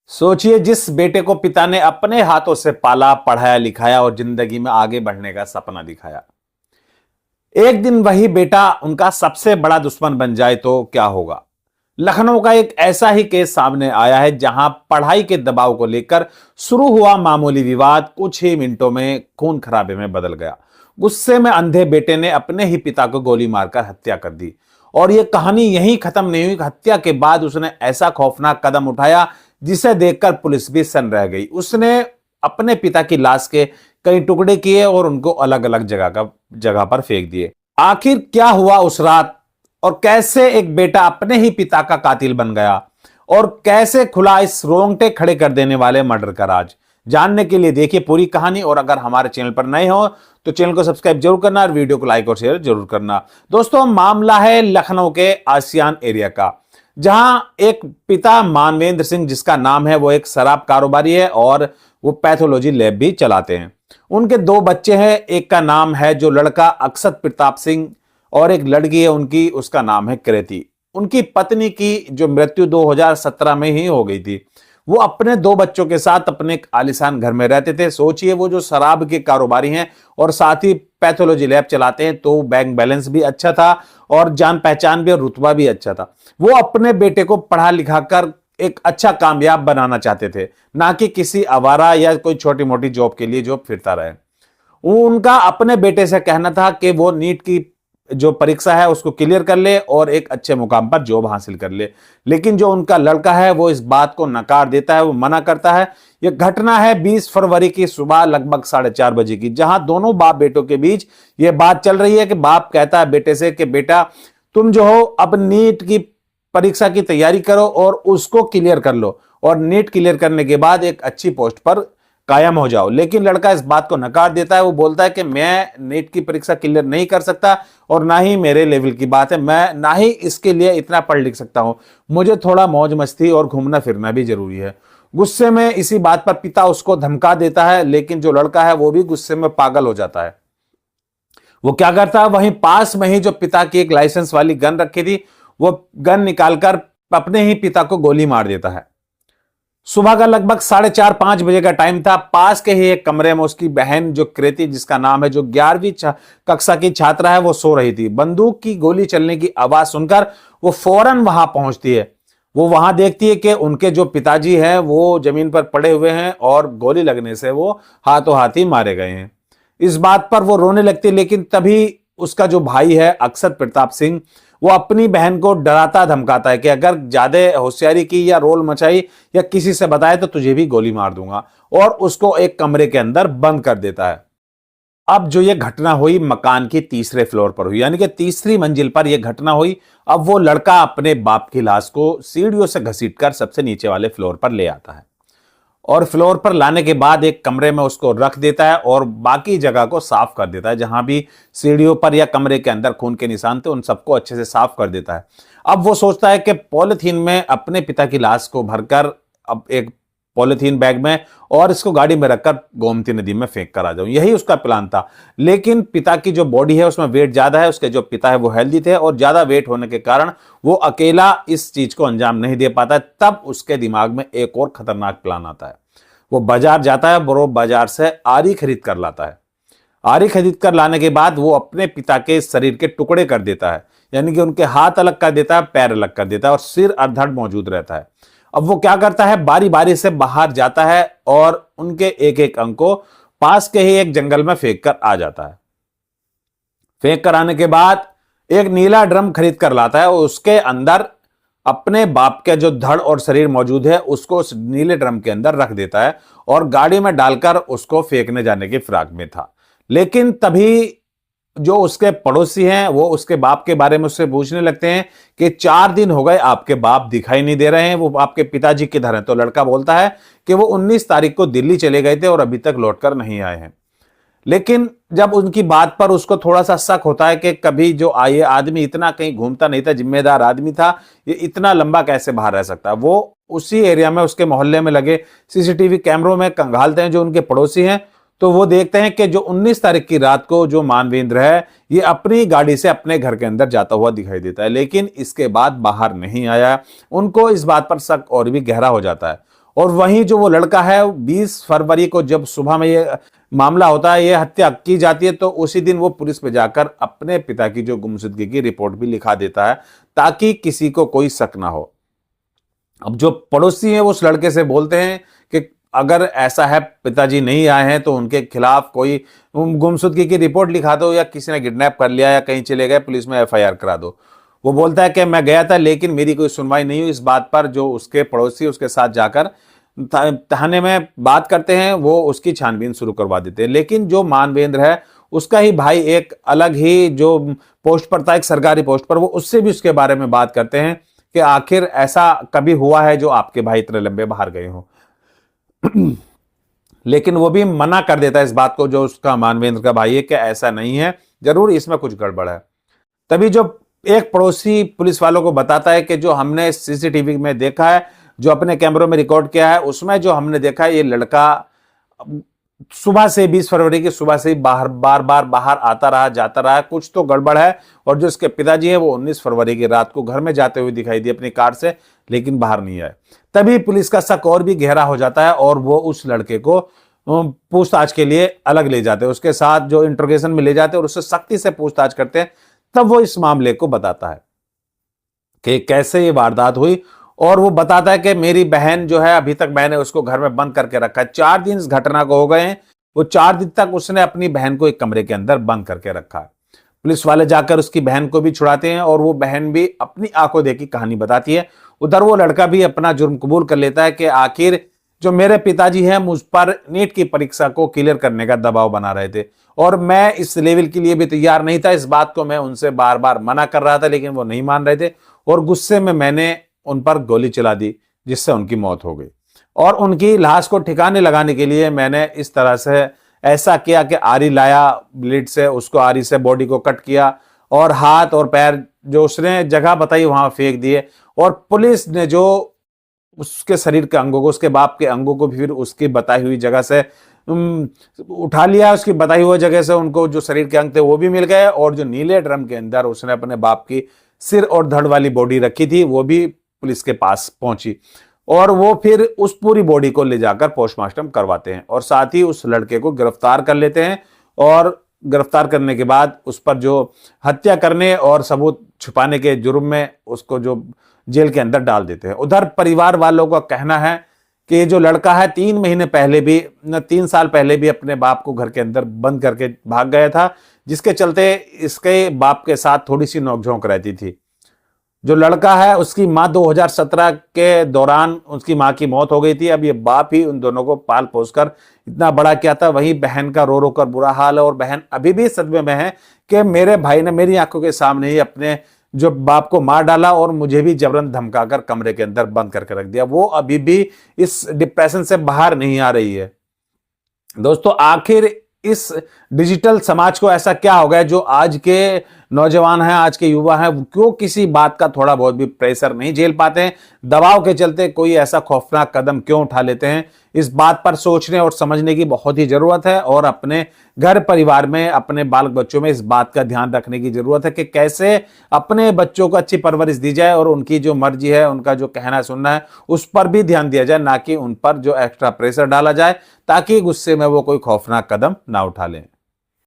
सोचिए, जिस बेटे को पिता ने अपने हाथों से पाला, पढ़ाया, लिखाया और जिंदगी में आगे बढ़ने का सपना दिखाया, एक दिन वही बेटा उनका सबसे बड़ा दुश्मन बन जाए तो क्या होगा। लखनऊ का एक ऐसा ही केस सामने आया है जहां पढ़ाई के दबाव को लेकर शुरू हुआ मामूली विवाद कुछ ही मिनटों में खून खराबे में बदल गया। गुस्से में अंधे बेटे ने अपने ही पिता को गोली मारकर हत्या कर दी। और यह कहानी यहीं खत्म नहीं हुई। हत्या के बाद उसने ऐसा खौफनाक कदम उठाया जिसे देखकर पुलिस भी सन्न रह गई। उसने अपने पिता की लाश के कई टुकड़े किए और उनको अलग अलग जगह पर फेंक दिए। आखिर क्या हुआ उस रात, और कैसे एक बेटा अपने ही पिता का कातिल बन गया, और कैसे खुला इस रोंगटे खड़े कर देने वाले मर्डर का राज। जानने के लिए देखिए पूरी कहानी। और अगर हमारे चैनल पर नए हो तो चैनल को सब्सक्राइब जरूर करना और वीडियो को लाइक और शेयर जरूर करना। दोस्तों, मामला है लखनऊ के आसियान एरिया का, जहां एक पिता मानवेंद्र सिंह, जिसका नाम है, वो एक शराब कारोबारी है और वो पैथोलॉजी लैब भी चलाते हैं। उनके दो बच्चे हैं। एक का नाम है जो लड़का अक्षत प्रताप सिंह, और एक लड़की है उनकी, उसका नाम है कृति। उनकी पत्नी की जो मृत्यु 2017 में ही हो गई थी। वो अपने दो बच्चों के साथ अपने एक आलीशान घर में रहते थे। सोचिए, वो जो शराब के कारोबारी हैं और साथ ही पैथोलॉजी लैब चलाते हैं, तो बैंक बैलेंस भी अच्छा था और जान पहचान भी और रुतबा भी अच्छा था। वो अपने बेटे को पढ़ा लिखा कर एक अच्छा कामयाब बनाना चाहते थे, ना कि किसी आवारा या कोई छोटी मोटी जॉब के लिए जॉब फिरता रहे। उनका अपने बेटे से कहना था कि वो नीट की जो परीक्षा है उसको क्लियर कर ले और एक अच्छे मुकाम पर जॉब हासिल कर ले। लेकिन जो उनका लड़का है वो इस बात को नकार देता है, वो मना करता है। यह घटना है 20 फरवरी की सुबह लगभग 4:30 बजे की, जहां दोनों बाप बेटों के बीच यह बात चल रही है कि बाप कहता है बेटे से कि बेटा, तुम जो हो अब नीट की परीक्षा की तैयारी करो और उसको क्लियर कर लो, और नीट क्लियर करने के बाद एक अच्छी पोस्ट पर कायम हो जाओ। लेकिन लड़का इस बात को नकार देता है। वो बोलता है कि मैं नीट की परीक्षा क्लियर नहीं कर सकता और ना ही मेरे लेवल की बात है, मैं ना ही इसके लिए इतना पढ़ लिख सकता हूं, मुझे थोड़ा मौज मस्ती और घूमना फिरना भी जरूरी है। गुस्से में इसी बात पर पिता उसको धमका देता है, लेकिन जो लड़का है वो भी गुस्से में पागल हो जाता है। वो क्या करता है, वहीं पास में ही जो पिता की एक लाइसेंस वाली गन रखी थी, वो गन निकालकर अपने ही पिता को गोली मार देता है। सुबह का लगभग 4:30-5 बजे का टाइम था। पास के ही एक कमरे में उसकी बहन जो कृति, जिसका नाम है, जो 11वीं कक्षा की छात्रा है, वो सो रही थी। बंदूक की गोली चलने की आवाज सुनकर वो फौरन वहां पहुंचती है। वो वहां देखती है कि उनके जो पिताजी हैं वो जमीन पर पड़े हुए हैं और गोली लगने से वो हाथों हाथ ही मारे गए हैं। इस बात पर वो रोने लगती है, लेकिन तभी उसका जो भाई है अक्षत प्रताप सिंह, वो अपनी बहन को डराता धमकाता है कि अगर ज्यादा होशियारी की या रोल मचाई या किसी से बताए तो तुझे भी गोली मार दूंगा, और उसको एक कमरे के अंदर बंद कर देता है। अब जो ये घटना हुई मकान की तीसरे फ्लोर पर हुई, यानी कि तीसरी मंजिल पर यह घटना हुई। अब वो लड़का अपने बाप की लाश को सीढ़ियों से घसीटकर सबसे नीचे वाले फ्लोर पर ले आता है, और फ्लोर पर लाने के बाद एक कमरे में उसको रख देता है और बाकी जगह को साफ कर देता है। जहां भी सीढ़ियों पर या कमरे के अंदर खून के निशान थे, उन सबको अच्छे से साफ कर देता है। अब वो सोचता है कि पॉलिथीन में अपने पिता की लाश को भरकर अब एक पॉलिथीन बैग में और इसको गाड़ी में रखकर गोमती नदी में फेंक कर आ जाऊं, यही उसका प्लान था। लेकिन पिता की जो बॉडी है उसमें वेट ज्यादा है, उसके जो पिता है वो हेल्दी थे, और ज्यादा वेट होने के कारण वो अकेला इस चीज को अंजाम नहीं दे पाता। तब उसके दिमाग में एक और खतरनाक प्लान आता है। वो बाजार जाता है और वो बाजार से आरी खरीद कर लाता है। आरी खरीद कर लाने के बाद वो अपने पिता के शरीर के टुकड़े कर देता है, यानी कि उनके हाथ अलग कर देता है, पैर अलग कर देता है, और सिर अधड़ मौजूद रहता है। अब वो क्या करता है, बारी बारी से बाहर जाता है और उनके एक एक अंग को पास के ही एक जंगल में फेंक कर आ जाता है। फेंक कर आने के बाद एक नीला ड्रम खरीद कर लाता है और उसके अंदर अपने बाप के जो धड़ और शरीर मौजूद है उसको उस नीले ड्रम के अंदर रख देता है और गाड़ी में डालकर उसको फेंकने जाने की फिराक में था। लेकिन तभी जो उसके पड़ोसी हैं वो उसके बाप के बारे में उससे पूछने लगते हैं कि 4 दिन हो गए आपके बाप दिखाई नहीं दे रहे हैं, वो आपके पिताजी किधर हैं। तो लड़का बोलता है कि वो 19 तारीख को दिल्ली चले गए थे और अभी तक लौटकर नहीं आए हैं। लेकिन जब उनकी बात पर उसको थोड़ा सा शक होता है कि कभी जो आए आदमी इतना कहीं घूमता नहीं था, जिम्मेदार आदमी था, ये इतना लंबा कैसे बाहर रह सकता है। वो उसी एरिया में उसके मोहल्ले में लगे सीसीटीवी कैमरों में खंगालते हैं जो उनके पड़ोसी हैं। तो वो देखते हैं कि जो 19 तारीख की रात को जो मानवेंद्र है ये अपनी गाड़ी से अपने घर के अंदर जाता हुआ दिखाई देता है, लेकिन इसके बाद बाहर नहीं आया। उनको इस बात पर शक और भी गहरा हो जाता है और वहीं जो वो लड़का है 20 फरवरी को जब सुबह में ये मामला होता है, ये हत्या की जाती है, तो उसी दिन वो पुलिस पे जाकर अपने पिता की जो गुमशुदगी की रिपोर्ट भी लिखा देता है ताकि किसी को कोई शक ना हो। अब जो पड़ोसी हैं वो उस लड़के से बोलते हैं कि अगर ऐसा है पिताजी नहीं आए हैं तो उनके खिलाफ कोई गुमशुदगी की रिपोर्ट लिखा दो, या किसी ने किडनैप कर लिया या कहीं चले गए, पुलिस में एफआईआर करा दो। वो बोलता है कि मैं गया था लेकिन मेरी कोई सुनवाई नहीं हुई। इस बात पर जो उसके पड़ोसी उसके साथ जाकर थाने में बात करते हैं, वो उसकी छानबीन शुरू करवा देते हैं। लेकिन जो मानवेंद्र है उसका ही भाई एक अलग ही जो पोस्ट पर था, एक सरकारी पोस्ट पर, वो उससे भी उसके बारे में बात करते हैं कि आखिर ऐसा कभी हुआ है जो आपके भाई इतने लंबे बाहर गए हो। लेकिन वो भी मना कर देता है इस बात को, जो उसका मानवेंद्र का भाई है, कि ऐसा नहीं है, जरूर इसमें कुछ गड़बड़ है। तभी जो एक पड़ोसी पुलिस वालों को बताता है कि जो हमने सीसीटीवी में देखा है, जो अपने कैमरों में रिकॉर्ड किया है, उसमें जो हमने देखा है, ये लड़का सुबह से 20 फरवरी की सुबह से बार बार बाहर आता रहा, जाता रहा, कुछ तो गड़बड़ है। और जो इसके पिताजी हैं वो 19 फरवरी की रात को घर में जाते हुए दिखाई दिए अपनी कार से, लेकिन बाहर नहीं आए। तभी पुलिस का शक और भी गहरा हो जाता है और वो उस लड़के को पूछताछ के लिए अलग ले जाते हैं, उसके साथ जो इंट्रोगेशन में ले जाते हैं और उससे सख्ती से पूछताछ करते हैं। तब वो इस मामले को बताता है कि कैसे ये वारदात हुई, और वो बताता है कि मेरी बहन जो है, अभी तक मैंने उसको घर में बंद करके रखा है। 4 दिन इस घटना को हो गए हैं, वो 4 दिन तक उसने अपनी बहन को एक कमरे के अंदर बंद करके रखा है। पुलिस वाले जाकर उसकी बहन को भी छुड़ाते हैं और वो बहन भी अपनी आंखों देखी कहानी बताती है। उधर वो लड़का भी अपना जुर्म कबूल कर लेता है कि आखिर जो मेरे पिताजी हैं मुझ पर नीट की परीक्षा को क्लियर करने का दबाव बना रहे थे और मैं इस लेवल के लिए भी तैयार नहीं था। इस बात को मैं उनसे बार बार मना कर रहा था लेकिन वो नहीं मान रहे थे, और गुस्से में मैंने उन पर गोली चला दी जिससे उनकी मौत हो गई। और उनकी लाश को ठिकाने लगाने के लिए मैंने इस तरह से ऐसा किया कि आरी लाया, ब्लेड से उसको आरी से बॉडी को कट किया और हाथ और पैर जो उसने जगह बताई वहां फेंक दिए। और पुलिस ने जो उसके शरीर के अंगों को, उसके बाप के अंगों को फिर उसकी बताई हुई जगह से उठा लिया। उसकी बताई हुई जगह से उनको जो शरीर के अंग थे वो भी मिल गए, और जो नीले ड्रम के अंदर उसने अपने बाप की सिर और धड़ वाली बॉडी रखी थी वो भी पुलिस के पास पहुंची, और वो फिर उस पूरी बॉडी को ले जाकर पोस्टमार्टम करवाते हैं और साथ ही उस लड़के को गिरफ्तार कर लेते हैं। और गिरफ्तार करने के बाद उस पर जो हत्या करने और सबूत छुपाने के जुर्म में उसको जो जेल के अंदर डाल देते हैं। उधर परिवार वालों का कहना है कि जो लड़का है 3 साल पहले भी अपने बाप को घर के अंदर बंद करके भाग गया था, जिसके चलते इसके बाप के साथ थोड़ी सी नोकझोंक रहती थी। जो लड़का है उसकी मां 2017 के दौरान उसकी मां की मौत हो गई थी। अब ये बाप ही उन दोनों को पाल पोस कर इतना बड़ा किया था। वहीं बहन का रो रो कर बुरा हाल है और बहन अभी भी सदमे में है कि मेरे भाई ने मेरी आंखों के सामने ही अपने जो बाप को मार डाला और मुझे भी जबरन धमकाकर कमरे के अंदर बंद करके रख दिया। वो अभी भी इस डिप्रेशन से बाहर नहीं आ रही है। दोस्तों, आखिर इस डिजिटल समाज को ऐसा क्या हो गया जो आज के नौजवान हैं, आज के युवा हैं, क्यों किसी बात का थोड़ा बहुत भी प्रेशर नहीं झेल पाते हैं? दबाव के चलते कोई ऐसा खौफनाक कदम क्यों उठा लेते हैं? इस बात पर सोचने और समझने की बहुत ही जरूरत है और अपने घर परिवार में, अपने बाल बच्चों में इस बात का ध्यान रखने की जरूरत है कि कैसे अपने बच्चों को अच्छी परवरिश दी जाए और उनकी जो मर्जी है, उनका जो कहना सुनना है, उस पर भी ध्यान दिया जाए, ना कि उन पर जो एक्स्ट्रा प्रेशर डाला जाए ताकि गुस्से में वो कोई खौफनाक कदम ना उठा लें।